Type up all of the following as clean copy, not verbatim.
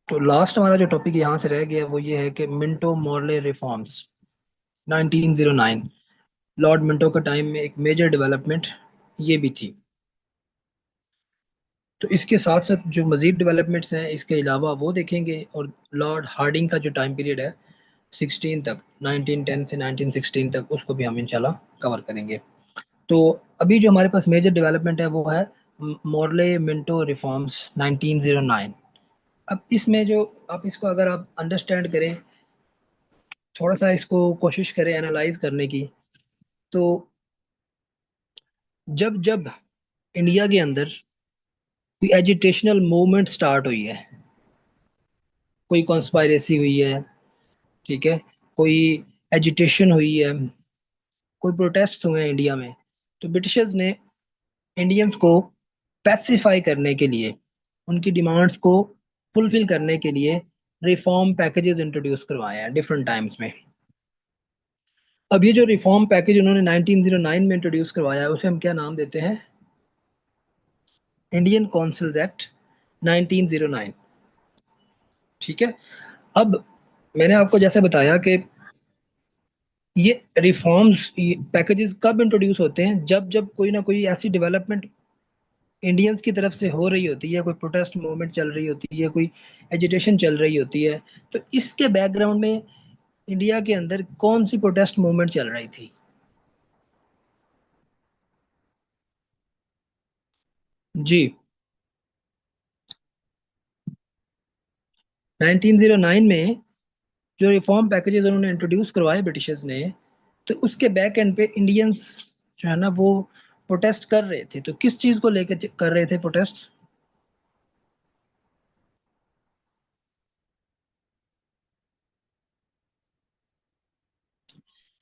तो लास्ट हमारा जो टॉपिक यहाँ से रह गया वो ये है कि Minto Morley reforms 1909। Lord Minto के टाइम में एक मेजर डेवलपमेंट ये भी थी। तो इसके साथ साथ जो मजीद डेवलपमेंट्स हैं इसके अलावा वो देखेंगे, और लॉर्ड हार्डिंग का जो टाइम पीरियड है 16 तक, 1910 से 1916 तक, उसको भी हम इंशाल्लाह कवर करेंगे। तो अभी जो हमारे पास मेजर डेवलपमेंट है वो है मॉर्ले मिंटो रिफॉर्म्स 1909। अब इसमें जो आप इसको अगर आप अंडरस्टैंड करें, थोड़ा सा इसको कोशिश करें एनालाइज करने की, तो जब जब इंडिया के अंदर कोई एजिटेशनल मूवमेंट स्टार्ट हुई है, कोई कॉन्स्पायरेसी हुई है, ठीक है, कोई एजिटेशन हुई है, कोई प्रोटेस्ट हुए हैं इंडिया में, तो ब्रिटिशर्स ने इंडियंस को पैसिफाई करने के लिए, उनकी डिमांड्स को फुलफिल करने के लिए रिफॉर्म पैकेजेस इंट्रोड्यूस करवाए हैं डिफरेंट टाइम्स में। अब ये जो रिफॉर्म पैकेज उन्होंने 1909 में इंट्रोड्यूस करवाया है उसे हम क्या नाम देते हैं? Indian councils act 1909। ठीक है। अब मैंने आपको जैसे बताया कि ये रिफॉर्म्स पैकेजेस कब इंट्रोड्यूस होते हैं, जब जब कोई ना कोई ऐसी डेवलपमेंट इंडियंस की तरफ से हो रही होती है, कोई प्रोटेस्ट मूवमेंट चल रही होती है, कोई एजिटेशन चल रही होती है। तो इसके बैकग्राउंड में इंडिया के अंदर कौन सी प्रोटेस्ट मूवमेंट चल रही थी? जी, 1909 में जो रिफॉर्म पैकेजेस उन्होंने इंट्रोड्यूस करवाए ब्रिटिशर्स ने, तो उसके बैक एंड पे इंडियंस जो है ना वो प्रोटेस्ट कर रहे थे। तो किस चीज को लेकर कर रहे थे प्रोटेस्ट?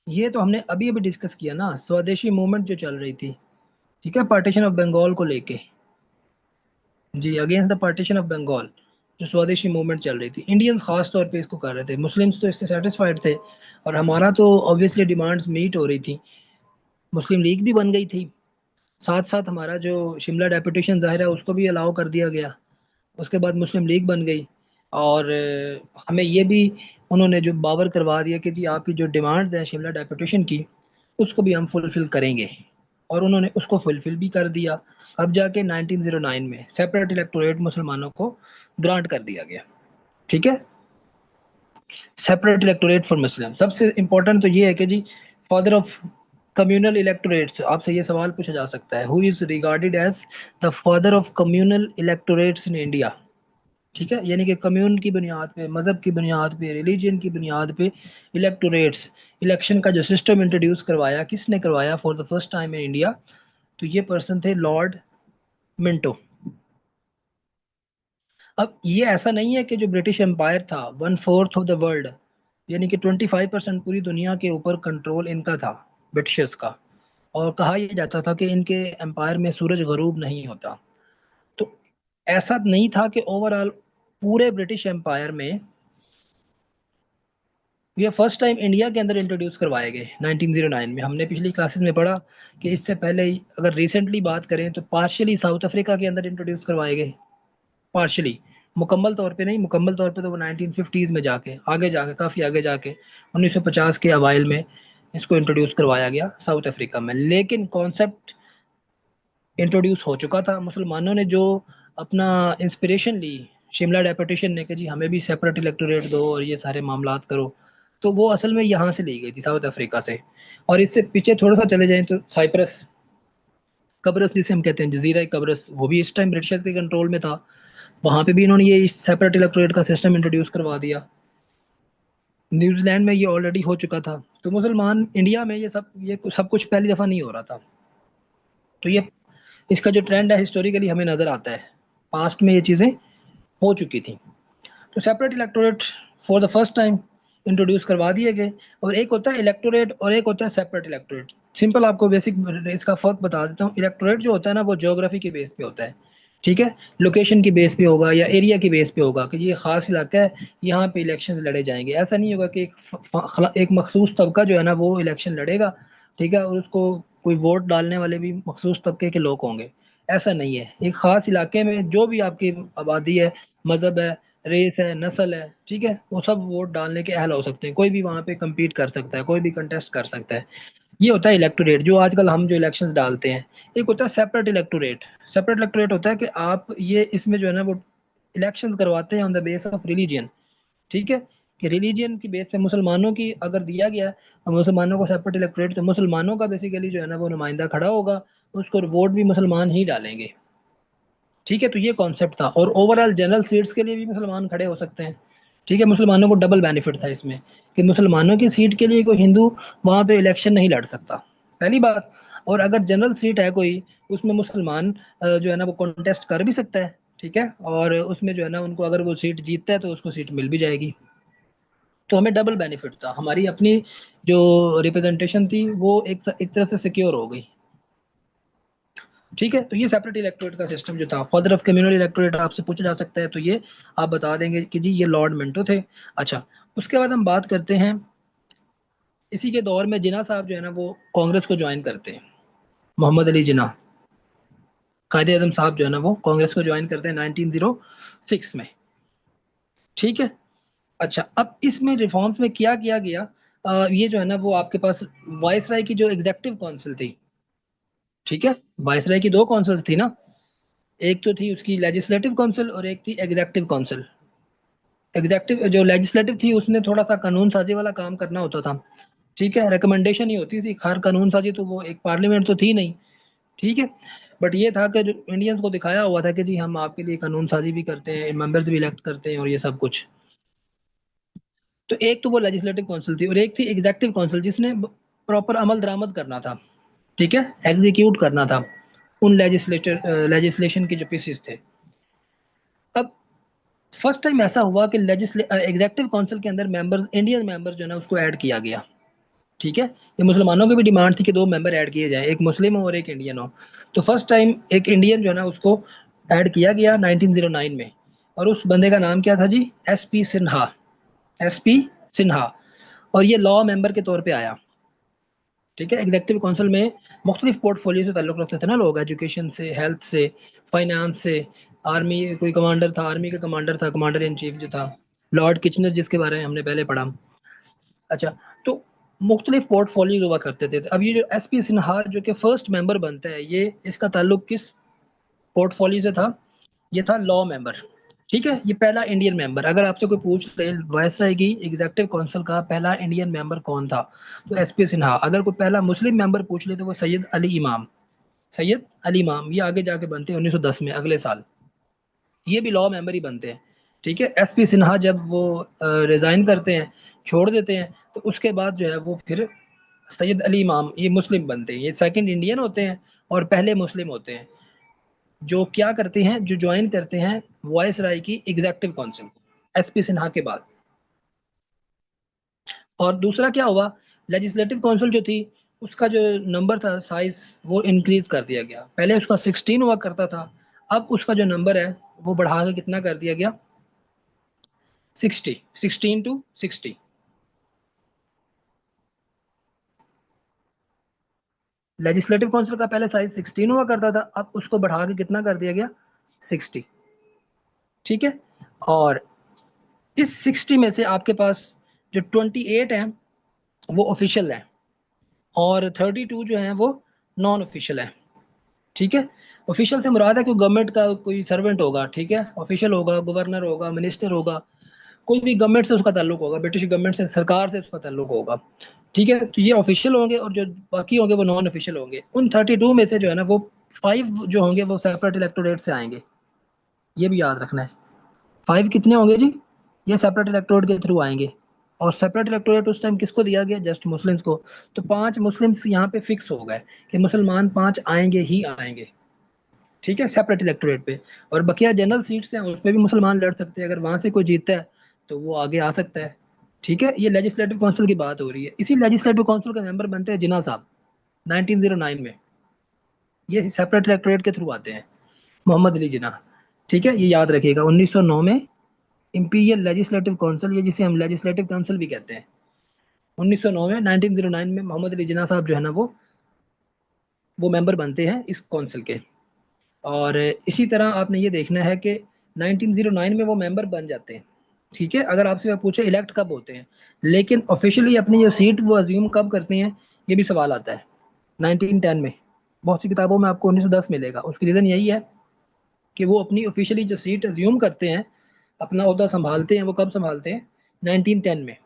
ये तो हमने अभी अभी डिस्कस किया ना, स्वदेशी मूवमेंट जो चल रही थी, ठीक है, पार्टीशन ऑफ बंगाल को लेके। जी, against the partition of Bengal जो स्वदेशी मूवमेंट चल रही थी, इंडियंस खास तौर पे इसको कर रहे थे, मुस्लिम्स तो इससे सेटिस्फाइड थे, और हमारा तो ऑब्वियसली डिमांड्स मीट हो रही थी। मुस्लिम लीग भी बन गई थी, साथ साथ हमारा जो शिमला डेपुटेशन जाहिर है उसको भी अलाउ कर दिया गया। उसके बाद मुस्लिम लीग बन गई, और हमें ये भी उन्होंने जो बावर करवा दिया कि जी आपकी जो डिमांड्स हैं शिमला डेपुटेशन की, उसको भी हम फुलफिल करेंगे। और उन्होंने उसको फुलफिल भी कर दिया। अब जाके 1909 में सेपरेट इलेक्टोरेट मुसलमानों को ग्रांट कर दिया गया। ठीक है, सेपरेट इलेक्टोरेट फॉर मुस्लिम। सबसे इंपॉर्टेंट तो ये है कि जी फादर ऑफ कम्युनल इलेक्टोरेट्स, आपसे ये सवाल पूछा जा सकता है, who is regarded as the father of communal electorates in India. ठीक है, यानी कि कम्यून की बुनियाद पे, मजहब की बुनियाद पे, रिलीजन की बुनियाद पे इलेक्टोरेट्स, इलेक्शन का जो सिस्टम इंट्रोड्यूस करवाया, किसने करवाया for the first time in India? तो ये पर्सन थे लॉर्ड मिंटो। अब ये ऐसा नहीं है कि जो ब्रिटिश एम्पायर था, 1/4 ऑफ द वर्ल्ड, यानी कि 25% पूरी दुनिया के ऊपर कंट्रोल इनका था, ब्रिटिशर्स का। और कहा यह जाता था कि इनके एम्पायर में सूरज गरूब नहीं होता। तो ऐसा नहीं था कि ओवरऑल पूरे ब्रिटिश एम्पायर में ये फर्स्ट टाइम इंडिया के अंदर इंट्रोड्यूस करवाए गए 1909 में। हमने पिछली क्लासेस में पढ़ा कि इससे पहले अगर रिसेंटली बात करें तो पार्शियली साउथ अफ्रीका के अंदर इंट्रोड्यूस करवाए गए, पार्शियली, मुकम्मल तौर पे नहीं। मुकम्मल तौर पे तो वो 1950s में जाके, आगे जाके, काफ़ी आगे जाके 1950 के अवाइल में इसको इंट्रोड्यूस करवाया गया साउथ अफ्रीका में। लेकिन कॉन्सेप्ट इंट्रोड्यूस हो चुका था। मुसलमानों ने जो अपना इंस्पिरेशन ली शिमला डेपुटेशन ने कि जी हमें भी सेपरेट इलेक्टोरेट दो और ये सारे मामलात करो, तो वो असल में यहाँ से ली गई थी, साउथ अफ्रीका से। और इससे पीछे थोड़ा सा चले जाएं तो साइप्रस, कब्रस जिसे हम कहते हैं, जजीरा कब्रस, वो भी इस टाइम ब्रिटिशर्स के कंट्रोल में था। वहां पे भी इन्होंने ये सेपरेट इलेक्टोरेट का सिस्टम इंट्रोड्यूस करवा दिया। न्यूजीलैंड में ये ऑलरेडी हो चुका था। तो मुसलमान इंडिया में ये सब कुछ पहली दफा नहीं हो रहा था। तो ये इसका जो ट्रेंड है हिस्टोरिकली हमें नजर आता है, पास्ट में ये चीजें हो चुकी थी। तो separate electorate for the first time introduce करवा दिए गए। और एक होता है इलेक्टोरेट और एक होता है सेपरेट इलेक्टोरेट। सिंपल आपको बेसिक इसका फर्क बता देता हूँ। इलेक्टोरेट जो होता है ना वो ज्योग्राफी के बेस पे होता है, ठीक है, लोकेशन की बेस पे होगा या एरिया की बेस पे होगा कि ये खास इलाका है, यहाँ पे इलेक्शन लड़े जाएंगे। ऐसा नहीं होगा कि एक मखसूस तबका जो है ना वो इलेक्शन लड़ेगा, ठीक है, और उसको कोई वोट डालने वाले भी मखसूस तबके के लोग होंगे। ऐसा नहीं है। एक खास इलाके में जो भी आपकी आबादी है, मज़हब है, रेस है, नस्ल है, ठीक है, वो सब वोट डालने के अहल हो सकते हैं। कोई भी वहाँ पे compete कर सकता है, कोई भी कंटेस्ट कर सकता है। ये होता है इलेक्टोरेट। जो आजकल हम जो इलेक्शंस डालते हैं, एक होता है सेपरेट इलेक्टोरेट। सेपरेट इलेक्टोरेट होता है कि आप ये इसमें जो है ना वो इलेक्शंस करवाते हैं on the base of religion, ठीक है, कि रिलीजियन की बेस पे मुसलमानों की अगर दिया गया है और मुसलमानों को सेपरेट इलेक्टोरेट, तो मुसलमानों का बेसिकली जो है ना वो नुमाइंदा खड़ा होगा, उसको वोट भी मुसलमान ही डालेंगे, ठीक है। तो ये कॉन्सेप्ट था, और ओवरऑल जनरल सीट्स के लिए भी मुसलमान खड़े हो सकते हैं, ठीक है। मुसलमानों को डबल बेनिफिट था इसमें, कि मुसलमानों की सीट के लिए कोई हिंदू वहाँ पे इलेक्शन नहीं लड़ सकता, पहली बात। और अगर जनरल सीट है कोई, उसमें मुसलमान जो है ना वो कॉन्टेस्ट कर भी सकता है, ठीक है, और उसमें जो है ना उनको अगर वो सीट जीतता है तो उसको सीट मिल भी जाएगी। तो हमें डबल बेनिफिट था, हमारी अपनी जो रिप्रेजेंटेशन थी वो एक तरह से सिक्योर हो गई, ठीक है। तो ये सेपरेट इलेक्टोरेट का सिस्टम जो था, फादर ऑफ कम्युनल इलेक्टोरेट आपसे पूछा जा सकता है, तो ये आप बता देंगे कि जी ये लॉर्ड मिंटो थे। अच्छा, उसके बाद हम बात करते हैं, इसी के दौर में जिना साहब जो है ना वो कांग्रेस को ज्वाइन करते हैं। मोहम्मद अली जिना, कायदे आजम साहब जो है ना वो कांग्रेस को ज्वाइन करते हैं 1906 में, ठीक है। अच्छा, अब इसमें रिफॉर्म्स में क्या किया गया, ये जो है ना वो आपके पास वायसराय की जो एग्जेक्टिव काउंसिल थी, ठीक है, वायसराय की दो काउंसिल्स थी ना, एक तो थी उसकी लेजिस्लेटिव काउंसिल और एक थी एग्जेक्टिव काउंसिल। एग्जेक्टिव जो लेजिस्लेटिव थी उसने थोड़ा सा कानून साजी वाला काम करना होता था, ठीक है, रिकमेंडेशन ही होती थी, हर कानून साजी तो वो एक पार्लियामेंट तो थी नहीं, ठीक है। बट ये था कि जो इंडियंस को दिखाया हुआ था कि जी हम आपके लिए कानून साजी भी करते हैं, मेंबर्स भी इलेक्ट करते हैं और ये सब कुछ। तो एक तो वो लेजिस्लेटिव काउंसिल थी, और एक थी एग्जेक्टिव काउंसिल जिसने प्रॉपर अमल दरामद करना था, ठीक है, एग्जीक्यूट करना था उन लेजिस्लेशन के जो पीसेस थे। अब फर्स्ट टाइम ऐसा हुआ कि एग्जेक्टिव काउंसिल के अंदर मेंबर्स, इंडियन मेंबर्स जो है ना उसको ऐड किया गया, ठीक है। ये मुसलमानों की भी डिमांड थी कि दो मेंबर ऐड किए जाए, एक मुस्लिम हो और एक इंडियन हो। तो फर्स्ट टाइम एक इंडियन जो है ना उसको ऐड किया गया 1909 में, और उस बंदे का नाम क्या था जी, S P Sinha, S P Sinha. और ये लॉ मेंबर के तौर पे आया, ठीक है। एग्जेक्टिव काउंसिल में मुख्तलिफ पोर्टफोलियो से ताल्लुक रखते थे ना लोग, एजुकेशन से, हेल्थ से, फाइनेंस से। आर्मी कोई कमांडर था, आर्मी का कमांडर था, कमांडर इन चीफ जो था, लॉर्ड किचनर जिसके बारे में हमने पहले पढ़ा। अच्छा, तो मुख्तलिफ पोर्टफोलियो हुआ करते थे। अब ये जो एस पी सिन्हा जो कि फर्स्ट मेंबर बनता है, ये इसका ताल्लुक किस पोर्टफोलियो से था, ये था लॉ मेंबर, ठीक है। ये पहला इंडियन मेंबर, अगर आपसे कोई पूछ ले वायसराय की एग्जेक्टिव काउंसिल का पहला इंडियन मेंबर कौन था, तो एस पी सिन्हा। अगर कोई पहला मुस्लिम मेंबर पूछ ले तो वो सैयद अली इमाम, सैयद अली इमाम। ये आगे जाके बनते हैं 1910 में, अगले साल ये भी लॉ मेंबर ही बनते हैं, ठीक है। एस पी सिन्हा जब वो रिजाइन करते हैं, छोड़ देते हैं, तो उसके बाद जो है वो फिर सैयद अली इमाम ये मुस्लिम बनते हैं, ये सेकंड इंडियन होते हैं और पहले मुस्लिम होते हैं जो क्या करते हैं, जो ज्वाइन करते हैं वॉइस राय की एग्जेक्टिव काउंसिल, एसपी सिन्हा के बाद। और दूसरा क्या हुआ, लेजिस्लेटिव काउंसिल जो थी उसका जो नंबर था, साइज, वो इंक्रीज कर दिया गया। पहले उसका 16 हुआ करता था, अब उसका जो नंबर है वो बढ़ा के कितना कर दिया गया, 60, 16 to 60। लेजिस्लेटिव काउंसिल का पहले साइज 16 हुआ करता था, अब उसको बढ़ा के कितना कर दिया गया, 60, ठीक है। और इस 60 में से आपके पास जो 28 है वो ऑफिशियल है, और 32 जो है वो नॉन ऑफिशियल है, ठीक है। ऑफिशियल से मुराद है कि गवर्नमेंट का कोई सर्वेंट होगा, ठीक है, ऑफिशियल होगा, गवर्नर होगा, मिनिस्टर होगा, कोई भी गवर्नमेंट से उसका ताल्लुक होगा, ब्रिटिश गवर्नमेंट से, सरकार से उसका ताल्लुक होगा, ठीक है। तो ये ऑफिशियल होंगे, और जो बाकी होंगे वो नॉन ऑफिशियल होंगे। उन 32 में से जो है ना वो 5 जो होंगे वो सेपरेट इलेक्टोरेट से आएंगे, ये भी याद रखना है। 5 कितने होंगे जी, ये सेपरेट इलेक्टोरेट के थ्रू आएंगे। और सेपरेट इलेक्टोरेट उस टाइम किसको दिया गया, जस्ट मुस्लिम्स को। तो 5 मुस्लिम्स यहाँ पे फिक्स हो गए कि मुसलमान 5 आएंगे ही आएंगे, ठीक है, सेपरेट इलेक्टोरेट पे। और बकिया जनरल सीट्स हैं उस पर भी मुसलमान लड़ सकते हैं, अगर वहां से कोई जीतता है तो वो आगे आ सकता है, ठीक है। ये लेजिस्लेटिव काउंसिल की बात हो रही है। इसी लेजिस्लेटिव काउंसिल के मेंबर बनते हैं जिन्ना साहब 1909 में, ये सेपरेट इलेक्टोरेट के थ्रू आते हैं, मोहम्मद अली जिन्ना, ठीक है। ये याद रखिएगा, 1909 में इंपीरियल लेजिस्लेटिव काउंसिल, ये जिसे हम लेजिस्लेटिव काउंसिल भी कहते हैं, 1909 में, 1909 में मोहम्मद अली जिन्ना साहब जो है ना वो मेंबर बनते हैं इस काउंसिल के। और इसी तरह आपने ये देखना है कि 1909 में वो मेंबर बन जाते हैं। ठीक है, अगर आपसे मैं पूछे इलेक्ट कब होते हैं, लेकिन ऑफिशियली अपनी जो सीट वो अज्यूम कब करते हैं, ये भी सवाल आता है। 1910 में। बहुत सी किताबों में आपको 1910 मिलेगा। उसकी रीज़न यही है कि वो अपनी ऑफिशियली जो सीट अज्यूम करते हैं, अपना ओहदा संभालते हैं, वो कब संभालते हैं, 1910 में।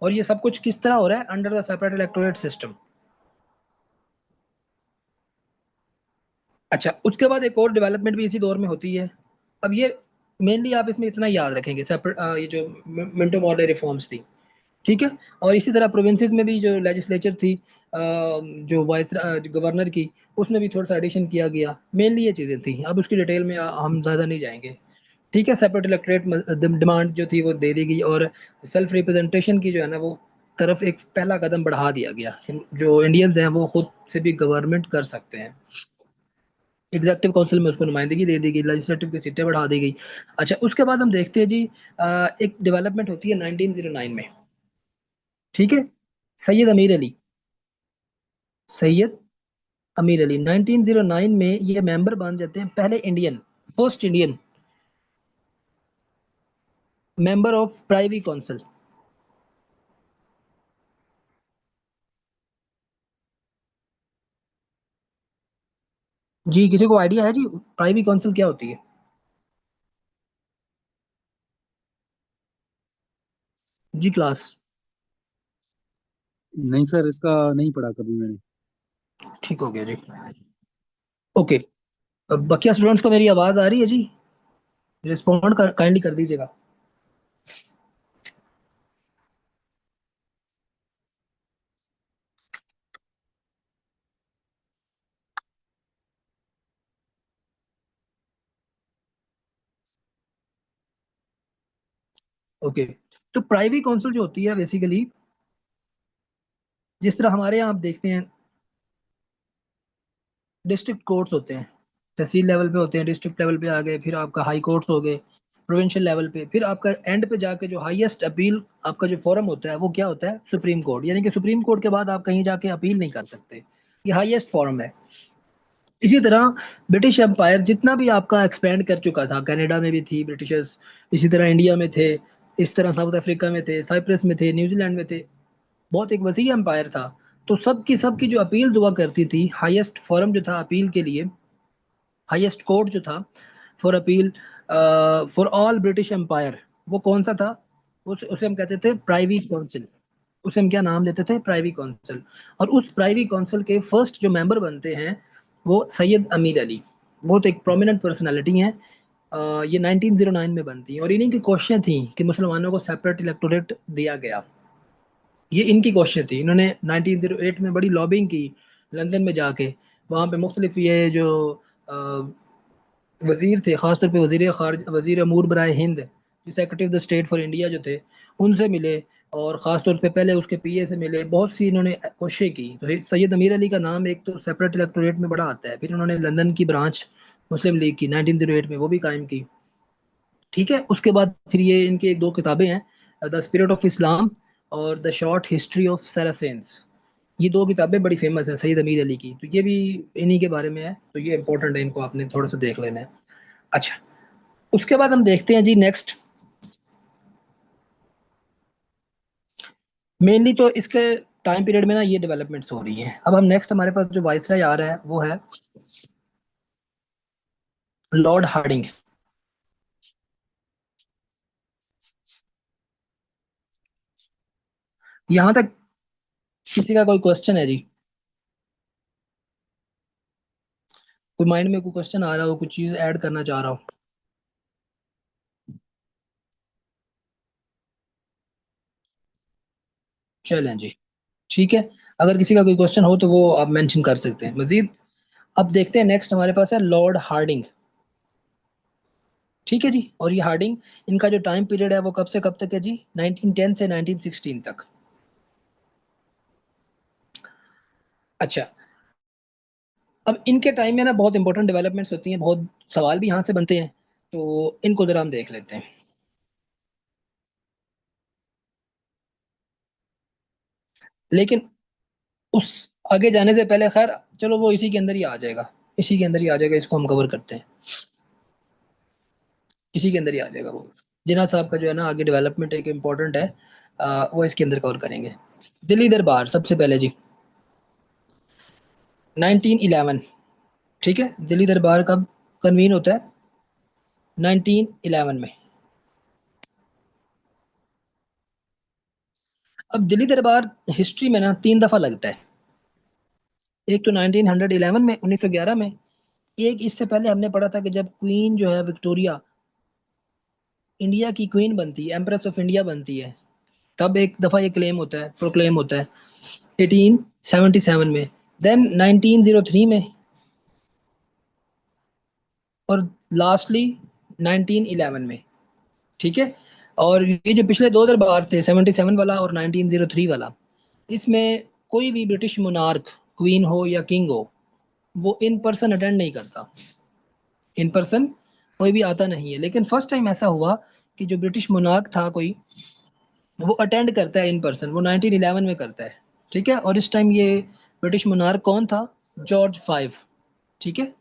और ये सब कुछ किस तरह हो रहा है, under the separate electorate system. अच्छा, उसके बाद एक और डेवलपमेंट भी इसी दौर में होती है। अब ये मेनली आप इसमें इतना याद रखेंगे, सेपरेट ये जो मिंटो मॉडल रिफॉर्म्स थी। ठीक है। और इसी तरह प्रोविंसेस में भी जो लेजिस्लेचर थी, जो वाइस गवर्नर की, उसमें भी थोड़ा सा एडिशन किया गया। मेनली ये चीज़ें थी, अब उसकी डिटेल में हम ज़्यादा नहीं जाएंगे। ठीक है। सेपरेट इलेक्टोरेट डिमांड जो थी वो दे दी गई, और सेल्फ रिप्रेजेंटेशन की जो है ना वो तरफ एक पहला कदम बढ़ा दिया गया। जो इंडियंस हैं वो खुद से भी गवर्नमेंट कर सकते हैं। एग्जेक्टिव काउंसिल में उसको नुमाइंदगी दे दी गई, लेजिस्लेटिव की सीटें बढ़ा दी गई। अच्छा, उसके बाद हम देखते हैं जी, एक डेवलपमेंट होती है 1909 में। ठीक है। सैयद अमीर अली। सैयद अमीर अली 1909 में ये मेंबर बन जाते हैं, पहले Indian, first Indian member of privy council. जी, किसी को आइडिया है जी प्राइवी काउंसिल क्या होती है? जी क्लास। नहीं सर, इसका नहीं पढ़ा कभी मैंने। ठीक हो गया जी। ओके। अब बकिया स्टूडेंट्स को मेरी आवाज आ रही है जी? रिस्पॉन्ड काइंडली कर दीजिएगा। ओके। तो प्राइवी काउंसिल जो होती है बेसिकली, जिस तरह हमारे यहाँ आप देखते हैं डिस्ट्रिक्ट कोर्ट्स होते हैं, तहसील लेवल पे होते हैं, डिस्ट्रिक्ट लेवल पे आ गए, फिर आपका हाई कोर्ट्स हो गए, प्रोविंशियल लेवल पे, फिर आपका एंड पे जाके जो हाईएस्ट अपील आपका जो फोरम होता है वो क्या होता है, सुप्रीम कोर्ट। यानी कि सुप्रीम कोर्ट के बाद आप कहीं जाके अपील नहीं कर सकते, ये हाईएस्ट फोरम है। इसी तरह ब्रिटिश एम्पायर जितना भी आपका एक्सपेंड कर चुका था, कनाडा में भी थी ब्रिटिशर्स, इसी तरह इंडिया में थे, इस तरह साउथ अफ्रीका में थे, साइप्रस में थे, न्यूजीलैंड में थे, बहुत एक वसी एम्पायर था। तो सबकी जो अपील हुआ करती थी, हाईएस्ट फोरम जो था अपील के लिए, हाईएस्ट कोर्ट जो था for appeal for all British empire, वो कौन सा था? उसे हम कहते थे प्राइवी काउंसिल। उसे हम क्या नाम देते थे? Privy council. और उस प्राइवी काउंसिल के फर्स्ट जो मेंबर बनते हैं वो सैयद अमीर अली, बहुत एक प्रोमिनेंट पर्सनालिटी हैं। ये 1909 में बनती है, और इन्हीं की कोशिशें थी कि मुसलमानों को सेपरेट इलेक्टोरेट दिया गया। ये इनकी कोशिश थी। इन्होंने 1908 में बड़ी लॉबिंग की, लंदन में जाके, वहाँ पे मुख्तलिफ ये जो वजीर थे, खासतौर पे वजीर खारज, वजीर अमूर बराए हिंद, जो secretary of the state for India जो थे, उनसे मिले, और ख़ासतौर पे पहले उसके पीए से मिले। बहुत सी इन्होंने कोशिशें की। तो सैयद अमीर अली का नाम एक तो सेपरेट इलेक्टोरेट में बड़ा आता है। फिर उन्होंने लंदन की ब्रांच मुस्लिम लीग की 1908 में वो भी कायम की। ठीक है। उसके बाद फिर ये इनकी एक दो किताबें हैं, द स्पिरिट ऑफ इस्लाम और द शॉर्ट हिस्ट्री ऑफ सरासेंस। ये दो किताबें बड़ी फेमस है सैयद अमीर अली की, तो ये भी इन्हीं के बारे में है, तो ये इंपॉर्टेंट है, इनको आपने थोड़ा सा देख लेना है। अच्छा, उसके बाद हम देखते हैं जी नेक्स्ट। मेनली तो इसके टाइम पीरियड में ना ये डेवलपमेंट्स हो रही हैं। अब हम नेक्स्ट, हमारे पास जो वाइसराय आ रहा है वो है लॉर्ड हार्डिंग। यहाँ तक किसी का कोई क्वेश्चन है जी? कोई माइंड में कोई क्वेश्चन आ रहा हो, कुछ चीज ऐड करना चाह रहा हो? चलें जी। ठीक है। अगर किसी का कोई क्वेश्चन हो तो वो आप मेंशन कर सकते हैं मजीद। अब देखते हैं नेक्स्ट, हमारे पास है लॉर्ड हार्डिंग। ठीक है जी। और ये हार्डिंग, इनका जो टाइम पीरियड है वो कब से कब तक है जी? 1910 से 1916 तक। अच्छा, अब इनके टाइम में ना बहुत इंपॉर्टेंट डेवलपमेंट्स होती हैं, बहुत सवाल भी यहाँ से बनते हैं, तो इनको जरा हम देख लेते हैं। लेकिन उस आगे जाने से पहले, खैर चलो वो इसी के अंदर ही आ जाएगा, इसी के अंदर ही आ जाएगा, इसको हम कवर करते हैं। इसी के अंदर ही आ जाएगा वो। जिन्ना साहब का जो है ना आगे डेवलपमेंट एक इम्पोर्टेंट है, वो इसके अंदर कवर करेंगे। दिल्ली दरबार सबसे पहले जी 1911, ठीक है। दिल्ली दरबार कब कन्वीन होता है? 1911 में। अब दिल्ली दरबार हिस्ट्री में ना 3 दफा लगता है। एक तो 1911 में, 1911 में। एक इससे पहले हमने पढ़ा था कि जब क्वीन जो है विक्टोरिया इंडिया की क्वीन बनती है, एम्प्रेस ऑफ इंडिया बनती है, तब एक दफा ये क्लेम होता है, प्रोक्लेम होता है 1877 में। देन 1903 में, और लास्टली 1911 में, ठीक है। और ये जो पिछले 2 दरबार थे, 77 वाला और 1903 वाला, इसमें कोई भी ब्रिटिश मोनार्क, क्वीन हो या किंग हो, वो इन पर्सन अटेंड नहीं करता। इन पर्सन कोई भी आता नहीं है। लेकिन फर्स्ट टाइम ऐसा हुआ कि जो ब्रिटिश मोनार्क था कोई, वो अटेंड करता है इन पर्सन, वो 1911 में करता है, ठीक है। और इस टाइम ये ब्रिटिश मोनार्क कौन था? जॉर्ज फाइव, ठीक है।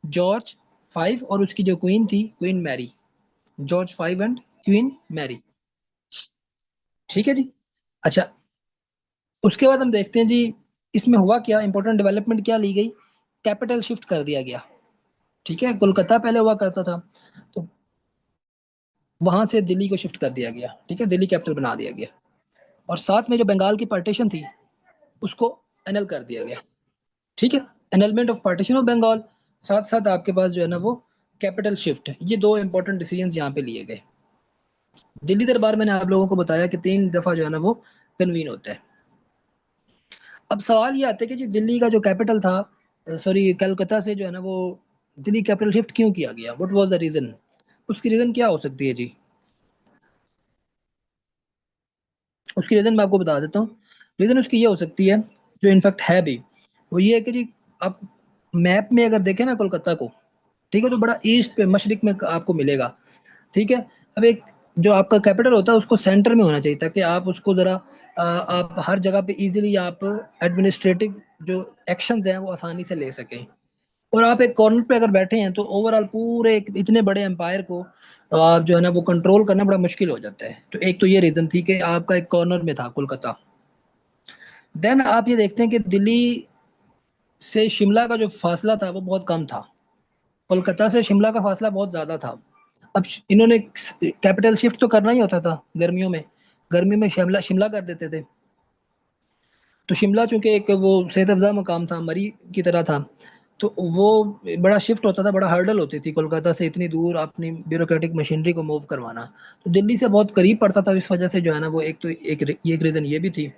जॉर्ज फाइव, और उसकी जो क्वीन थी, Queen Mary. George five and Queen Mary, ठीक है जी। अच्छा, उसके बाद हम देखते हैं जी इसमें हुआ क्या, इंपॉर्टेंट डेवलपमेंट क्या ली गई। कैपिटल शिफ्ट कर दिया गया, ठीक है। कोलकाता पहले हुआ करता था, तो वहां से दिल्ली को शिफ्ट कर दिया गया, ठीक है। दिल्ली कैपिटल बना दिया गया। और साथ में जो बंगाल की पार्टीशन थी, उसको एनल कर दिया गया, ठीक है। Annulment of partition of Bengal, साथ साथ आपके पास जो है ना वो कैपिटल शिफ्ट है। ये दो इंपॉर्टेंट डिसीजन यहाँ पे लिए गए। दिल्ली दरबार मैंने आप लोगों को बताया कि 3 दफा जो है ना वो कन्वीन होता है। अब सवाल ये आता है कि जी दिल्ली का जो कैपिटल था, सॉरी कलकत्ता से जो है ना वो दिल्ली कैपिटल शिफ्ट क्यों किया गया, व्हाट वाज द रीजन? उसकी रीजन क्या हो सकती है जी? उसकी रीजन मैं आपको बता देता हूँ। रीजन उसकी ये हो सकती है, जो इनफैक्ट है भी, वो ये है कि जी आप मैप में अगर देखें ना कोलकाता को, ठीक है, तो बड़ा ईस्ट पे, मशरिक में आपको मिलेगा, ठीक है। अब एक जो आपका कैपिटल होता है उसको सेंटर में होना चाहिए, ताकि आप उसको ज़रा आप हर जगह पे इजीली आप एडमिनिस्ट्रेटिव जो एक्शंस हैं वो आसानी से ले सकें। और आप एक कॉर्नर पे अगर बैठे हैं तो ओवरऑल पूरे एक इतने बड़े एम्पायर को आप जो है ना वो कंट्रोल करना बड़ा मुश्किल हो जाता है। तो एक तो ये रीज़न थी कि आपका एक कॉर्नर में था कोलकाता। देन आप ये देखते हैं कि दिल्ली से शिमला का जो फासला था वो बहुत कम था, कोलकाता से शिमला का फासला बहुत ज़्यादा था। अब इन्होंने कैपिटल शिफ्ट तो करना ही होता था गर्मियों में, गर्मी में शिमला शिमला कर देते थे। तो शिमला चूंकि एक वो सेहत अफ़ज़ा मकाम था, मरी की तरह था, तो वो बड़ा शिफ्ट होता था, बड़ा हर्डल होती थी कोलकाता से इतनी दूर अपनी ब्यूरोक्रेटिक मशीनरी को मूव करवाना। तो दिल्ली से बहुत करीब पड़ता था, इस वजह से जो है ना वो एक तो एक रीज़न ये भी थी।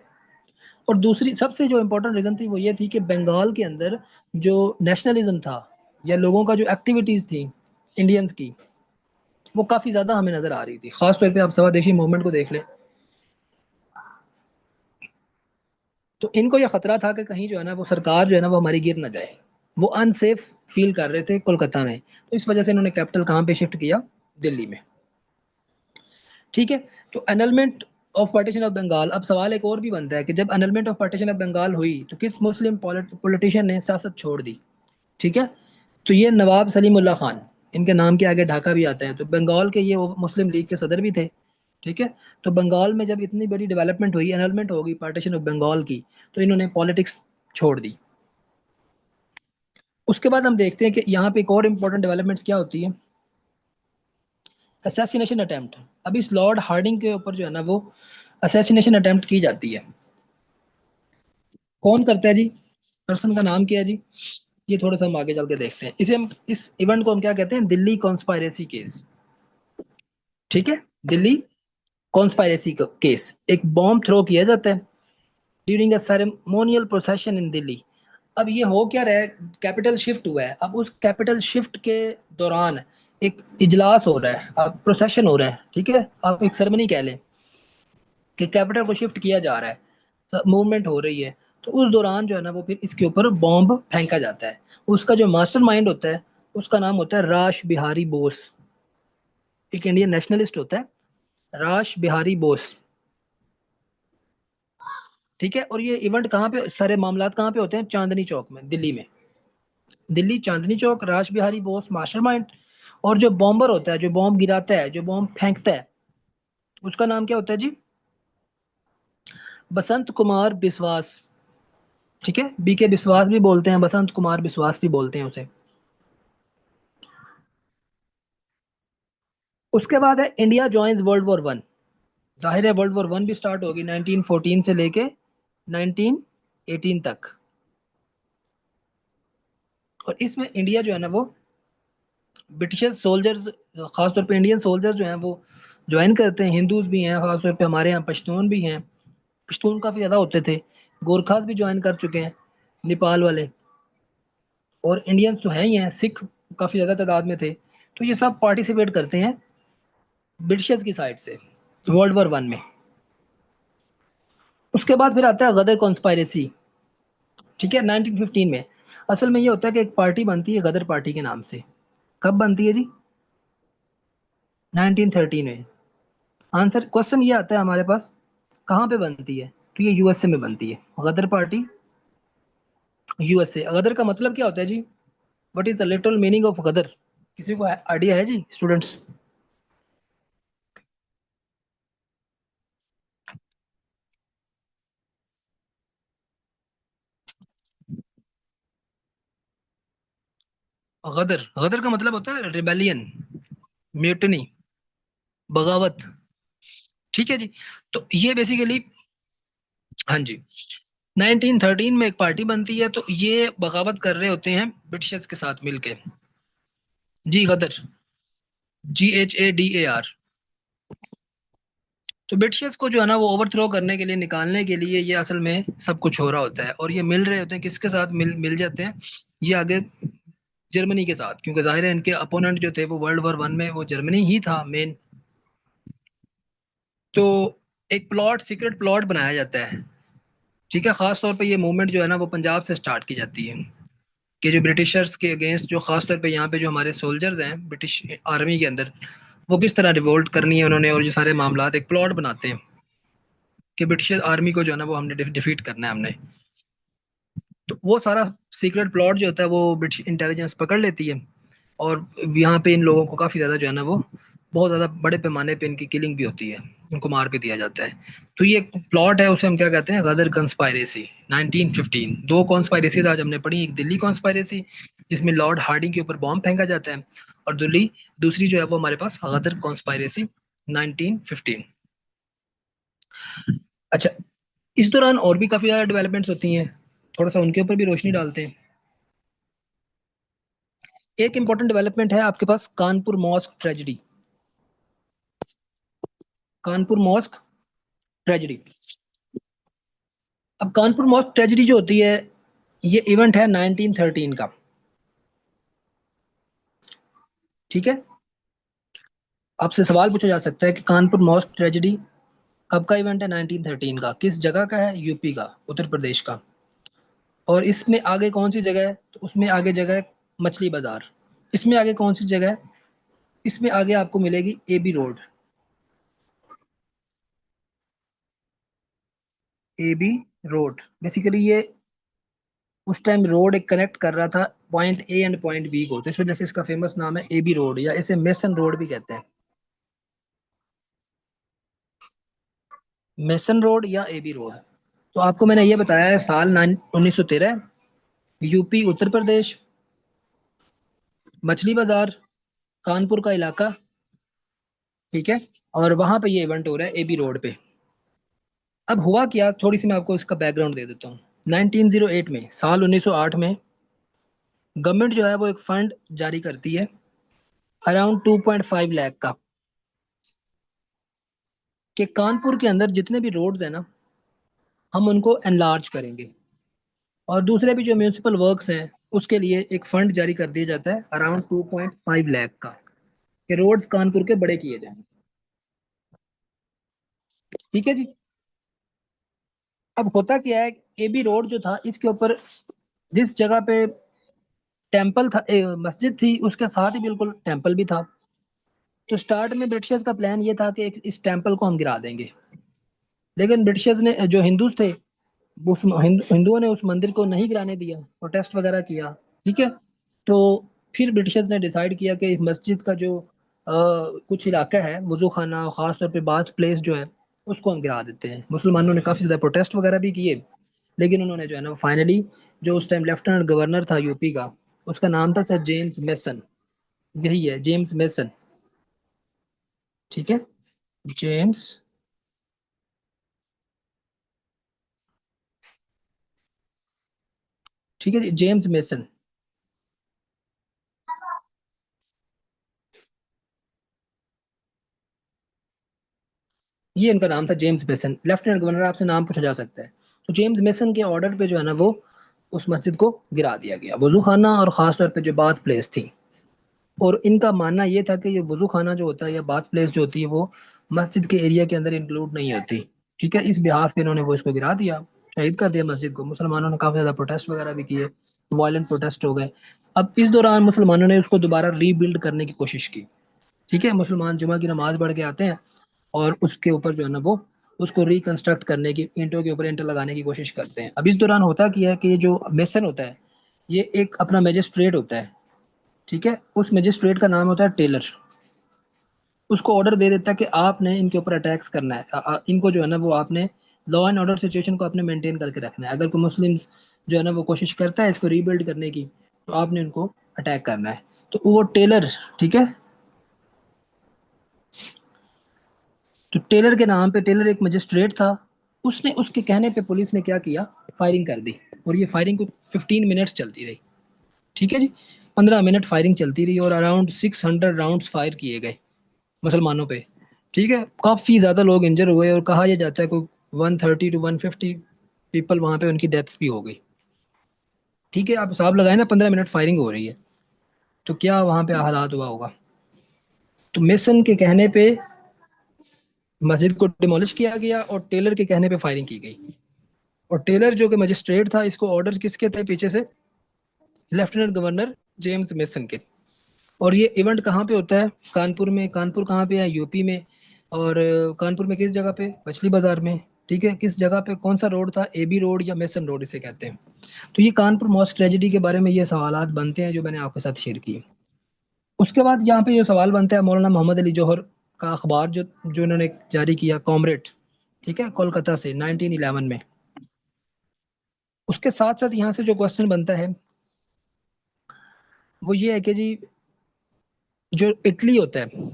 और दूसरी सबसे जो इम्पोर्टेंट रीज़न थी वो ये थी कि बंगाल के अंदर जो नेशनलिज्म था, या लोगों का जो एक्टिविटीज़ थी इंडियंस की, वो काफ़ी ज़्यादा हमें नज़र आ रही थी। ख़ास तौर पे आप स्वदेशी मूवमेंट को देख लें, तो इनको ये खतरा था कि कहीं जो है ना वो सरकार जो है ना वो हमारी गिर ना जाए। वो अनसेफ फील कर रहे थे कोलकाता में, तो इस वजह से इन्होंने कैपिटल कहाँ पे शिफ्ट किया? दिल्ली में, ठीक है। तो annulment of partition of Bengal, अब सवाल एक और भी बनता है कि जब annulment of partition of Bengal हुई तो किस मुस्लिम पॉलिटिशियन ने सियासत छोड़ दी, ठीक है। तो ये नवाब सलीमुल्लाह खान, इनके नाम के आगे ढाका भी आता है, तो बंगाल के ये मुस्लिम लीग के सदर भी थे, ठीक है। तो बंगाल में जब इतनी बड़ी डेवलपमेंट हुई, एनरोलमेंट हो गई पार्टीशन ऑफ बंगाल की, तो इन्होंने पॉलिटिक्स छोड़ दी। उसके बाद हम देखते हैं कि यहाँ पे एक और इम्पोर्टेंट डेवलपमेंट्स क्या होती है, असैसिनेशन अटेम्प्ट। अब इस लॉर्ड हार्डिंग के ऊपर जो है ना वो असैसिनेशन अटेम्प्ट की जाती है। कौन करता है जी? पर्सन का नाम क्या है जी? ये थोड़ा सा हम आगे चल के देखते हैं। इसे हम, इस इवेंट को हम क्या कहते हैं? दिल्ली कॉन्स्पायरेसी केस, ठीक है। दिल्ली कॉन्स्पायरेसी केस, एक बॉम्ब थ्रो किया जाता है ड्यूरिंग अ सेरेमोनियल प्रोसेशन इन दिल्ली। अब ये हो क्या रहा है, कैपिटल शिफ्ट हुआ है। अब उस कैपिटल शिफ्ट के दौरान एक इजलास हो रहा है, अब प्रोसेशन हो रहा है, ठीक है, आप एक सेरेमनी कह लें कि कैपिटल को शिफ्ट किया जा रहा है, मूवमेंट हो रही है। तो उस दौरान जो है ना वो फिर इसके ऊपर बॉम्ब फेंका जाता है। उसका जो मास्टरमाइंड होता है उसका नाम होता है राश बिहारी बोस, एक इंडियन नेशनलिस्ट होता है राश बिहारी बोस, ठीक है। और ये इवेंट कहाँ पे, सारे मामलात कहाँ पे होते हैं? चांदनी चौक में, दिल्ली में। दिल्ली चांदनी चौक, राश बिहारी बोस मास्टरमाइंड। और जो बॉम्बर होता है, जो बॉम्ब गिराता है, जो बॉम्ब फेंकता है, उसका नाम क्या होता है जी? बसंत कुमार बिस्वास। ठीक है, बीके बिस्वास भी बोलते हैं, बसंत कुमार बिस्वास भी बोलते हैं उसे। उसके बाद है India joins world war one. जाहिर है वर्ल्ड वॉर वन भी स्टार्ट होगी 1914 से लेके 1918 तक। और इसमें इंडिया जो है ना वो ब्रिटिश सोल्जर्स, खासतौर पे इंडियन सोल्जर्स जो हैं वो ज्वाइन करते हैं। हिंदूज भी हैं, खासतौर पे हमारे यहाँ पश्तून भी हैं। पश्तून काफ़ी ज़्यादा होते थे। गोरखास भी ज्वाइन कर चुके हैं, नेपाल वाले। और इंडियंस तो हैं ही हैं, सिख काफ़ी ज़्यादा तादाद में थे। तो ये सब पार्टिसिपेट करते हैं ब्रिटिशर्स की साइड से वर्ल्ड वॉर वन में। उसके बाद फिर आता है गदर कॉन्स्पायरेसी। ठीक है, 1915 में। असल में ये होता है कि एक पार्टी बनती है गदर पार्टी के नाम से। कब बनती है जी? 1913 में। आंसर, क्वेश्चन ये आता है हमारे पास, कहाँ पे बनती है? तो ये यूएसए में बनती है गदर पार्टी, यूएसए। गदर का मतलब क्या होता है जी? What is the literal meaning of Ghadar? किसी को आइडिया है जी स्टूडेंट्स? गदर, गदर का मतलब होता है रिबेलियन, म्यूटनी, बगावत। ठीक है जी। तो ये बेसिकली, हाँ जी, 1913 में एक पार्टी बनती है, तो ये बगावत कर रहे होते हैं ब्रिटिशर्स के साथ मिलके। जी गदर, GHADAR। तो ब्रिटिशर्स को जो है ना वो ओवरथ्रो करने के लिए, निकालने के लिए ये असल में सब कुछ हो रहा होता है। और ये मिल रहे होते हैं किसके साथ? मिल मिल जाते हैं ये आगे जर्मनी के साथ, क्योंकि जाहिर है इनके अपोनेंट जो थे वो वर्ल्ड वॉर वन में वो जर्मनी ही था मेन। तो एक प्लॉट, सीक्रेट प्लॉट बनाया जाता है। ठीक है, खास तौर पे ये मूवमेंट जो है ना वो पंजाब से स्टार्ट की जाती है, कि जो ब्रिटिशर्स के अगेंस्ट, जो खास तौर पे यहाँ पे जो हमारे सोल्जर्स हैं ब्रिटिश आर्मी के अंदर, वो किस तरह रिवोल्ट करनी है उन्होंने, और ये सारे मामला एक प्लॉट बनाते हैं कि ब्रिटिश आर्मी को जो है ना वो हमने डिफीट करना है हमने। तो वो सारा सीक्रेट प्लॉट जो होता है वो ब्रिटिश इंटेलिजेंस पकड़ लेती है। और यहाँ पे इन लोगों को काफ़ी ज़्यादा जो है ना वो बहुत ज़्यादा बड़े पैमाने पे इनकी किलिंग भी होती है, उनको मार भी दिया जाता है। तो ये एक प्लॉट है, उसे हम क्या कहते हैं? गदर कंस्पायरेसी 1915। दो कॉन्स्पायरेसीज आज हमने पढ़ी, एक दिल्ली कॉन्स्पायरेसी जिसमें लॉर्ड हार्डिंग के ऊपर बॉम्ब फेंका जाता है, और दिल्ली दूसरी जो है वो हमारे पास गदर कॉन्स्पायरेसी 1915। अच्छा, इस दौरान और भी काफ़ी ज़्यादा डेवलपमेंट्स होती हैं, थोड़ा सा उनके ऊपर भी रोशनी डालते हैं। एक इंपॉर्टेंट डेवलपमेंट है आपके पास, Kanpur mosque tragedy. Kanpur mosque tragedy. अब कानपुर मॉस्क ट्रेजिडी जो होती है, ये इवेंट है 1913 का। ठीक है, आपसे सवाल पूछा जा सकता है कि कानपुर मॉस्क ट्रेजिडी कब का इवेंट है? 1913 का। किस जगह का है? यूपी का, उत्तर प्रदेश का। और इसमें आगे कौन सी जगह है? तो उसमें आगे जगह है मछली बाजार। इसमें आगे कौन सी जगह है? इसमें आगे आपको मिलेगी AB road. AB road, basically ये उस टाइम रोड एक कनेक्ट कर रहा था point A and point B को, तो इस वजह से इसका फेमस नाम है एबी रोड, या इसे मेसन रोड भी कहते हैं। मेसन रोड या एबी रोड। तो आपको मैंने ये बताया है साल 1913, यूपी उत्तर प्रदेश, मछली बाजार, कानपुर का इलाका। ठीक है, और वहां पे ये इवेंट हो रहा है एबी रोड पे। अब हुआ क्या, थोड़ी सी मैं आपको इसका बैकग्राउंड दे देता हूँ। 1908 में, साल 1908 में, गवर्नमेंट जो है वो एक फंड जारी करती है अराउंड 2.5 लाख का, कि कानपुर के अंदर जितने भी रोड्स हैं ना हम उनको एनलार्ज करेंगे। और दूसरे भी जो म्यूनिसिपल वर्क्स हैं उसके लिए एक फंड जारी कर दिया जाता है अराउंड 2.5 लाख का, कि रोड्स कानपुर के बड़े किए जाएं। ठीक है जी। अब होता क्या है, एबी रोड जो था इसके ऊपर जिस जगह पे टेम्पल था, मस्जिद थी, उसके साथ ही बिल्कुल टेम्पल भी था। तो स्टार्ट में ब्रिटिशर्स का प्लान ये था कि इस टेम्पल को हम गिरा देंगे। लेकिन ब्रिटिशर्स ने, जो हिंदूज थे, हिंदुओं ने उस मंदिर को नहीं गिराने दिया, प्रोटेस्ट वगैरह किया। ठीक है, तो फिर ब्रिटिशर्स ने डिसाइड किया कि इस मस्जिद का जो कुछ इलाका है वजू खाना, ख़ास तौर पे बाथ प्लेस जो है, उसको हम गिरा देते हैं। मुसलमानों ने काफ़ी ज़्यादा प्रोटेस्ट वगैरह भी किए, लेकिन उन्होंने जो है ना फाइनली, जो उस टाइम लेफ्टिनेंट गवर्नर था यूपी का, उसका नाम था सर जेम्स मेसन। यही है, जेम्स मेसन। ठीक है, जेम्स, ठीक है जी, जेम्स मेसन। ये इनका नाम था, जेम्स मेसन। लेफ्टिनेंट गवर्नर आपसे नाम पूछा जा सकता है। तो जेम्स मेसन के ऑर्डर पे जो है ना वो उस मस्जिद को गिरा दिया गया, वजू खाना और ख़ास तौर पे जो बाथ प्लेस थी। और इनका मानना ये था कि ये वजू खाना जो होता है या बाथ प्लेस जो होती है वो मस्जिद के एरिया के अंदर इंक्लूड नहीं होती। ठीक है, इस बिहाफ पे इन्होंने वो इसको गिरा दिया, शहीद कर दिया मस्जिद को। मुसलमानों ने काफ़ी ज़्यादा प्रोटेस्ट वगैरह भी किए, वायलेंट प्रोटेस्ट हो गए। अब इस दौरान मुसलमानों ने उसको दोबारा रीबिल्ड करने की कोशिश की। ठीक है, मुसलमान जुमा की नमाज पढ़ के आते हैं और उसके ऊपर जो है ना वो उसको रिकंस्ट्रक्ट करने की, ईंटों के ऊपर ईंटें लगाने की कोशिश करते हैं। अब इस दौरान होता क्या है कि ये जो मेसन होता है, ये एक अपना मजिस्ट्रेट होता है। ठीक है, उस मजिस्ट्रेट का नाम होता है टेलर। उसको ऑर्डर दे देता है कि आपने इनके ऊपर अटैक्स करना है, इनको जो है ना वो आपने लॉ एंड ऑर्डर सिचुएशन को आपने मेंटेन करके रखना है। अगर कोई मुस्लिम जो है ना वो कोशिश करता है इसको रीबिल्ड करने की, तो आपने उनको अटैक करना है। तो वो टेलर, ठीक है, तो टेलर के नाम पे, टेलर एक मजिस्ट्रेट था, उसने, उसके कहने पे पुलिस ने क्या किया, फायरिंग कर दी। और ये फायरिंग कुछ 15 मिनट्स चलती रही। ठीक है जी, 15 मिनट फायरिंग चलती रही और अराउंड 600 राउंड्स फायर किए गए मुसलमानों पे। ठीक है, काफ़ी ज़्यादा लोग इंजर हुए और कहा यह जाता है कोई 130 to 150 पीपल वहाँ पे उनकी डेथ्स भी हो गई। ठीक है, आप हिसाब लगाए ना, 15 मिनट फायरिंग हो रही है, तो क्या वहाँ पे हालात हुआ होगा। तो मेसन के कहने पे मस्जिद को डिमोलिश किया गया और टेलर के कहने पे फायरिंग की गई। और टेलर जो कि मजिस्ट्रेट था, इसको ऑर्डर किसके थे पीछे से, लेफ्टिनेंट गवर्नर जेम्स मेसन के। और ये इवेंट कहाँ पे होता है, कानपुर में। कानपुर कहाँ पे है, यूपी में। और कानपुर में किस जगह पे, मछली बाजार में। ठीक है, किस जगह पे, कौन सा रोड था, एबी रोड या मेसन रोड इसे कहते हैं। तो ये कानपुर मॉस्क ट्रेजेडी के बारे में ये सवालात बनते हैं जो मैंने आपके साथ शेयर किए। उसके बाद यहाँ पे जो सवाल बनता है, मौलाना मोहम्मद अली जौहर का अखबार जो जो इन्होंने जारी किया, कॉमरेड, ठीक है, कोलकाता से 1911 में। उसके साथ साथ यहाँ से जो क्वेश्चन बनता है वो ये है कि जी, जो इटली होता है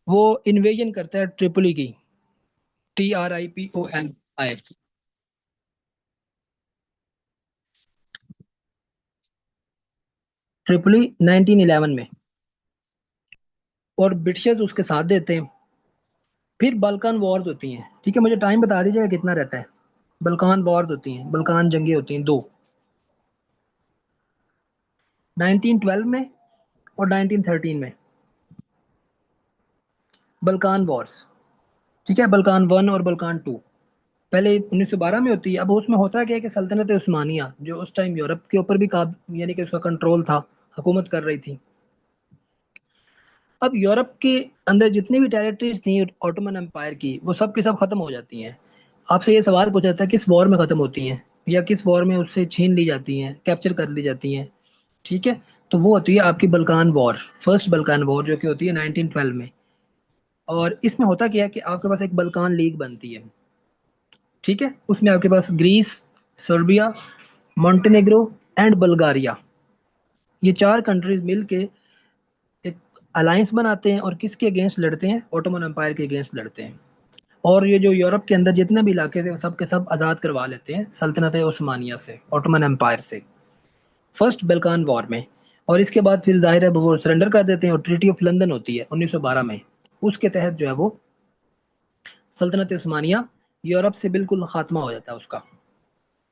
वो इन्वेजन करता है ट्रिपोली की, TRIPOLI। ट्रिपोली 1911 में, और ब्रिटिशर्स उसके साथ देते हैं। फिर बल्कान वॉर्स होती हैं। ठीक है, मुझे टाइम बता दीजिएगा कितना रहता है। बल्कान वॉर्स होती हैं, बल्कान जंगें होती हैं दो, 1912 में और 1913 में, बल्कान वॉर्स। ठीक है, बल्कान वन और बल्कान टू पहले 1912 में होती है। अब उसमें होता क्या है कि सल्तनत उस्मानिया जो उस टाइम यूरोप के ऊपर भी यानी कि उसका कंट्रोल था, हुकूमत कर रही थी। अब यूरोप के अंदर जितनी भी टेरिटरीज थी ऑटोमन एम्पायर की, वो सब की सब खत्म हो जाती हैं। आपसे ये सवाल पूछा जाता है किस वॉर में खत्म होती हैं, या किस वॉर में उससे छीन ली जाती हैं, कैप्चर कर ली जाती हैं। ठीक है, तो वो होती है आपकी Balkan war, first Balkan war, जो कि होती है 1912 में। और इसमें होता क्या है कि आपके पास एक बल्कान लीग बनती है। ठीक है, उसमें आपके पास Greece, Serbia, Montenegro and Bulgaria, ये चार कंट्रीज मिलके एक अलायंस बनाते हैं और किसके अगेंस्ट लड़ते हैं, ओटोमन एम्पायर के अगेंस्ट लड़ते हैं। और ये जो यूरोप के अंदर जितने भी इलाके थे वो सब के सब आज़ाद करवा लेते हैं सल्तनत उस्मानिया से, ओटोमन एम्पायर से, फर्स्ट बल्कान वॉर में। और इसके बाद फिर जाहिर है वो सरेंडर कर देते हैं और ट्रीटी ऑफ लंदन होती है 1912 में। उसके तहत जो है वो सल्तनत उस्मानिया यूरोप से बिल्कुल खात्मा हो जाता है उसका।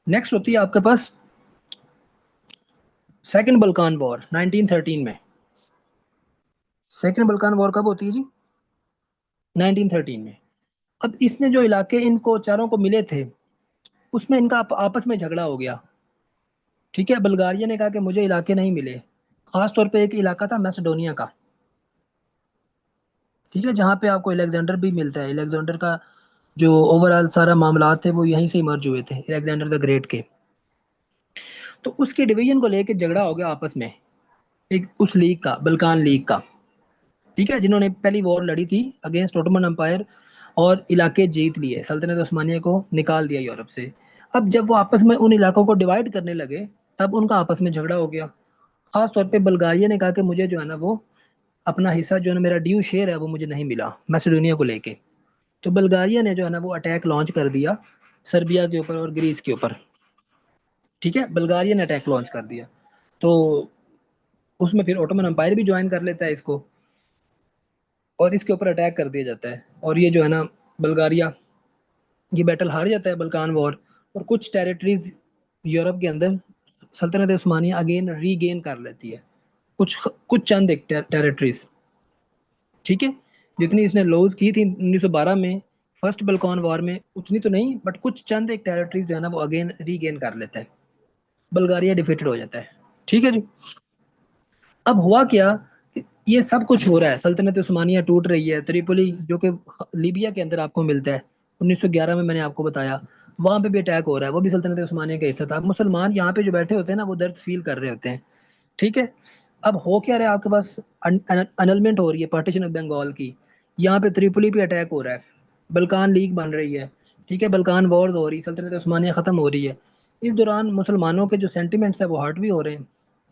नेक्स्ट होती है आपके पास सेकंड बल्कान वॉर 1913 में। सेकंड बल्कान वॉर कब होती है जी, 1913 में। अब इसमें जो इलाके इनको चारों को मिले थे, उसमें इनका आपस में झगड़ा हो गया। ठीक है, बल्गारिया ने कहा कि मुझे इलाके नहीं मिले। खास तौर पे एक इलाका था मैसेडोनिया का। ठीक है, जहाँ पे आपको अलेक्जेंडर भी मिलता है। अलेक्जेंडर का जो ओवरऑल सारा मामला थे वो यहीं से इमर्ज हुए थे, अलेक्जेंडर द ग्रेट के। तो उसके डिवीजन को लेके झगड़ा हो गया आपस में। एक उस लीग का, बल्कान लीग का, ठीक है, जिन्होंने पहली वॉर लड़ी थी अगेंस्ट ओटोमन एम्पायर और इलाके जीत लिए, सल्तनत उस्मानिया को निकाल दिया यूरोप से। अब जब वो आपस में उन इलाकों को डिवाइड करने लगे, तब उनका आपस में झगड़ा हो गया। खास तौर पे बल्गारिया ने कहा कि मुझे जो है ना वो अपना हिस्सा जो है ना, मेरा ड्यू शेयर है वो मुझे नहीं मिला मैसेडोनिया को लेके। तो बल्गारिया ने जो है ना वो अटैक लॉन्च कर दिया सर्बिया के ऊपर और ग्रीस के ऊपर। ठीक है, बल्गारिया ने अटैक लॉन्च कर दिया। तो उसमें फिर ओटोमन एम्पायर भी ज्वाइन कर लेता है इसको, और इसके ऊपर अटैक कर दिया जाता है, और ये जो है ना बल्गारिया ये बैटल हार जाता है, बल्कान वॉर। और कुछ टेरिटरीज यूरोप के अंदर सल्तनत उस्मानिया अगेन रीगेन कर लेती है, कुछ कुछ चंद एक टेरिटरीज। ठीक है, जितनी इसने लॉस की थी 1912 में फर्स्ट बल्कान वॉर में, उतनी तो नहीं, बट कुछ चंद एक टेरिटरीज जो है ना वो अगेन रीगेन कर लेता है। बल्गारिया डिफीटेड हो जाता है। ठीक है जी। अब हुआ क्या कि ये सब कुछ हो रहा है, सल्तनत उस्मानिया टूट रही है, त्रिपोली जो कि लीबिया के अंदर आपको मिलता है, 1911 में मैंने आपको बताया, वहां पे भी अटैक हो रहा है, वो भी सल्तनत उस्मानिया का हिस्सा था। मुसलमान यहाँ पे जो बैठे होते हैं ना वो दर्द फील कर रहे होते हैं। ठीक है, अब हो क्या रहा है आपके पास, अनलमेंट हो रही है पार्टीशन ऑफ बंगाल की, यहाँ पे त्रिपोली पे अटैक हो रहा है, बल्कान लीग बन रही है। ठीक है, बल्कान वॉर्स हो रही है, सल्तनत उस्मानिया खत्म हो रही है। इस दौरान मुसलमानों के जो सेंटिमेंट्स है वो हर्ट भी हो रहे हैं,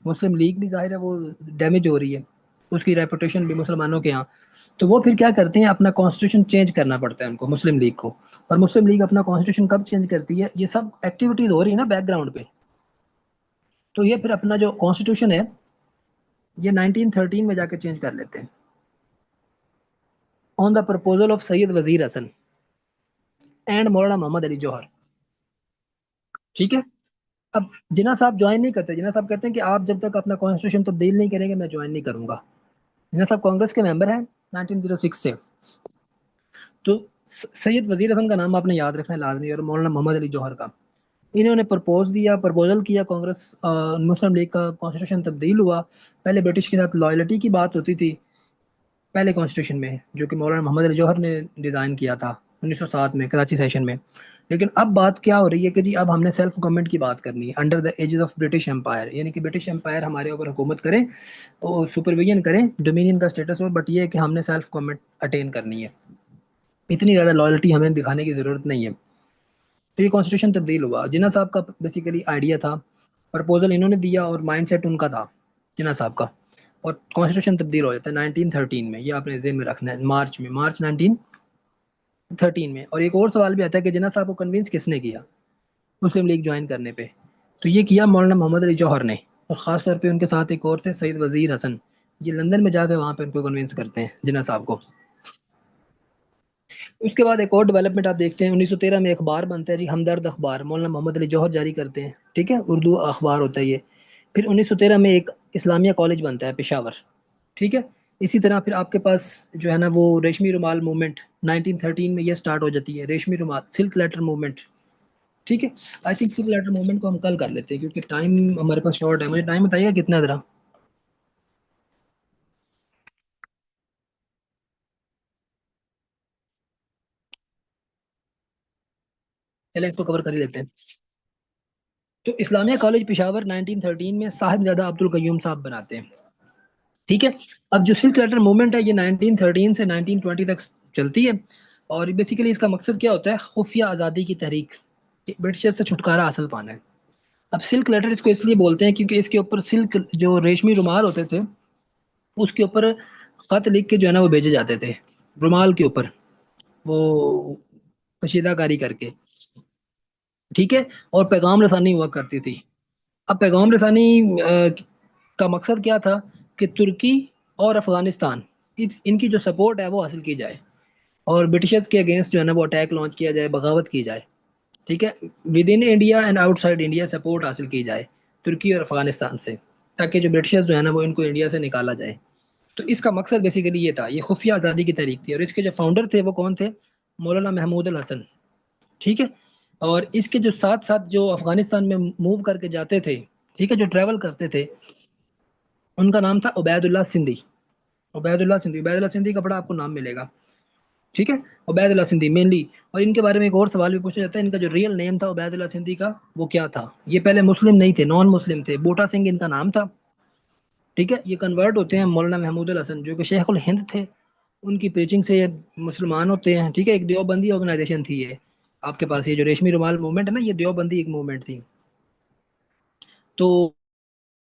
मुस्लिम लीग भी जाहिर है वो डैमेज हो रही है, उसकी रेपुटेशन भी मुसलमानों के यहाँ। तो वो फिर क्या करते हैं, अपना कॉन्स्टिट्यूशन चेंज करना पड़ता है उनको, मुस्लिम लीग को। और मुस्लिम लीग अपना कॉन्स्टिट्यूशन कब चेंज करती है, ये सब एक्टिविटीज हो रही है ना बैकग्राउंड पे, तो ये फिर अपना जो कॉन्स्टिट्यूशन है ये 1913 में जाके चेंज कर लेते हैं, on the proposal of Syed वजीर हसन एंड मौलाना मोहम्मद अली जौहर। ठीक है, अब जिन्ना साहब ज्वाइन नहीं करते, जिन्ना साहब कहते हैं कि आप जब तक अपना कॉन्स्टिट्यूशन तब्दील नहीं करेंगे मैं ज्वाइन नहीं करूंगा। जिन्ना साहब कांग्रेस के मेंबर हैं 1906 से। तो सैयद वजीर हसन का नाम आपने याद रखना है लाजमी, और मौलाना मोहम्मद अली जौहर का। इन्होंने प्रपोजल किया कांग्रेस, मुस्लिम लीग का कॉन्स्टिट्यूशन तब्दील हुआ। पहले ब्रिटिश के साथ लॉयल्टी की बात होती थी पहले कॉन्स्टिट्यूशन में, जो कि मौलाना मोहम्मद अली जौहर ने डिज़ाइन किया था 1907 में कराची सेशन में। लेकिन अब बात क्या हो रही है कि जी अब हमने सेल्फ गवर्नमेंट की बात करनी है under the ages of British empire, यानी कि ब्रिटिश एम्पायर हमारे ऊपर हुकूमत करें और सुपरविजन करें, डोमिनियन का स्टेटस हो, बट ये है कि हमने सेल्फ गवर्नमेंट अटेन करनी है, इतनी ज़्यादा लॉयल्टी हमें दिखाने की ज़रूरत नहीं है। तो ये कॉन्स्टिट्यूशन तब्दील हुआ, जिन्ना साहब का बेसिकली आइडिया था, प्रपोजल इन्होंने दिया और माइंडसेट उनका था जिन्ना साहब का, और कॉन्स्टिट्यूशन तब्दील हो जाता है 1913 में। ये आपने जेहन में रखना है, मार्च में, मार्च 1913 में। और एक और सवाल भी आता है कि जिन्ना साहब को कन्विंस किसने किया मुस्लिम लीग ज्वाइन करने पे, तो ये किया मौलाना मोहम्मद अली जौहर ने, और ख़ास तौर पे उनके साथ एक और थे सैयद वजीर हसन। ये लंदन में जाकर वहाँ पे उनको कन्विंस करते हैं जिन्ना साहब को। उसके बाद एक और डेवलपमेंट आप देखते हैं, 1913 में अखबार बनता है जी, हमदर्द अखबार, मौलाना मोहम्मद अली जौहर जारी करते हैं। ठीक है, उर्दू अखबार होता है ये। फिर 1913 में एक इस्लामिया कॉलेज बनता है पेशावर। ठीक है, इसी तरह फिर आपके पास जो है ना वो रेशमी रुमाल मूवमेंट 1913 में ये स्टार्ट हो जाती है, रेशमी रुमाल, सिल्क लेटर मूवमेंट। ठीक है, I think silk letter movement को हम कल कर लेते हैं क्योंकि टाइम हमारे पास शॉर्ट है। मुझे टाइम बताइएगा कितना ज़रा, चलें इसको कवर कर ही लेते हैं। तो इस्लामिया कॉलेज पेशावर 1913 में साहिबजादा अब्दुल कयूम साहब बनाते हैं। ठीक है, अब जो सिल्क लेटर मूवमेंट है ये 1913 से 1920 तक चलती है, और बेसिकली इसका मकसद क्या होता है, खुफिया आज़ादी की तहरीक, ब्रिटिशर्स से छुटकारा हासिल पाना है। अब सिल्क लेटर इसको इसलिए बोलते हैं क्योंकि इसके ऊपर सिल्क जो रेशमी रुमाल होते थे उसके ऊपर खत लिख के जो है ना वो भेजे जाते थे, रुमाल के ऊपर वो कशीदाकारी करके। ठीक है, और पैगाम रसानी हुआ करती थी। अब पैगाम रसानी का मकसद क्या था कि तुर्की और अफगानिस्तान, इनकी जो सपोर्ट है वो हासिल की जाए, और ब्रिटिशर्स के अगेंस्ट जो है ना वो अटैक लॉन्च किया जाए, बगावत की जाए। ठीक है, with in India and outside India support हासिल की जाए तुर्की और अफगानिस्तान से, ताकि जो ब्रिटिशर्स जो है ना वो इनको इंडिया से निकाला जाए। तो इसका मकसद बेसिकली ये था, ये खुफिया आज़ादी की तहरीक थी, और इसके जो फाउंडर थे वो कौन थे, मौलाना महमूद अल हसन। ठीक है, और इसके जो साथ साथ जो अफगानिस्तान में मूव करके जाते थे, ठीक है, जो ट्रैवल करते थे, उनका नाम था उबैदुल्ला सिंधी। उबैदुल्ला सिंधी का बड़ा आपको नाम मिलेगा। ठीक है, उबैदुल्ला सिंधी मेनली। और इनके बारे में एक और सवाल भी पूछा जाता है, इनका जो रियल नेम था उबैदुल्ला सिंधी का वो क्या था। ये पहले मुस्लिम नहीं थे, नॉन मुस्लिम थे, बूटा सिंह इनका नाम था। ठीक है, ये कन्वर्ट होते हैं मौलाना महमूद अल हसन जो कि शेख उल हिंद थे, उनकी प्रीचिंग से ये मुसलमान होते हैं। ठीक है, एक देवबंदी ऑर्गेनाइजेशन थी ये। आपके पास ये जो रेशमी रुमाल मूवमेंट है ना, ये देवबंदी एक मूवमेंट थी। तो